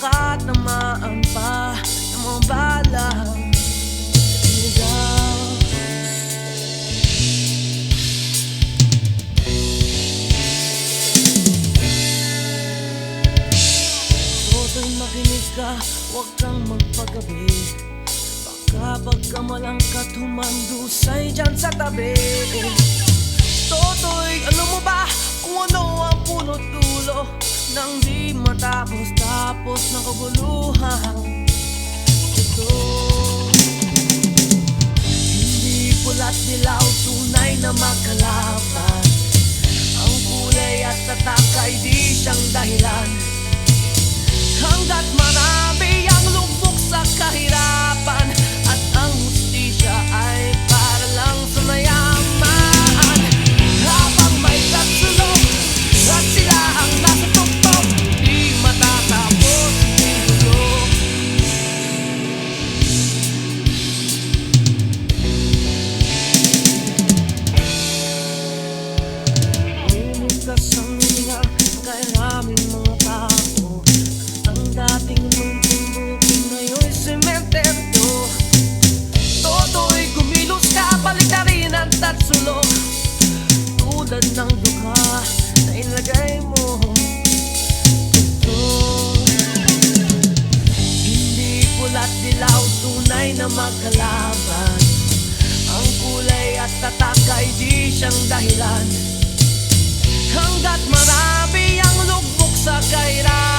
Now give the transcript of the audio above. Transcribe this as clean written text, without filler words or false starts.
baka tamaan pa ng mga balang ligaw. Toto'y makinig ka, huwag kang magpagabi. Baka pagkamalangkat humandusay dyan sa tabi. Toto'y alam mo ba kung ano ang punot dulo nang di matapos tapos na kabuluhan ito? Hindi pula't dilaw, tunay na magkalaban. Ang kulay at tatak ay di siyang dahilan. Hanggat marami ang lubog sa kahirapan at ang hustisya ay para lang sa mayaman. Habang may katsulong at sila ang nasa tuktok, di matatapos ang gulo. Lumikas ang hininga kay maraming mga tao. Ang dating munting bukid ngayon'y sementeryo. Toto'y kumilos ka, balik na rin ang tatsulong. Tulad ng dukha na ilagay mo ito. Hindi pula't dilaw, tunay na magkalaban. Ang kulay at tatak ay di siyang dahilan. Hanggat marami ang lugmok sa kahirapan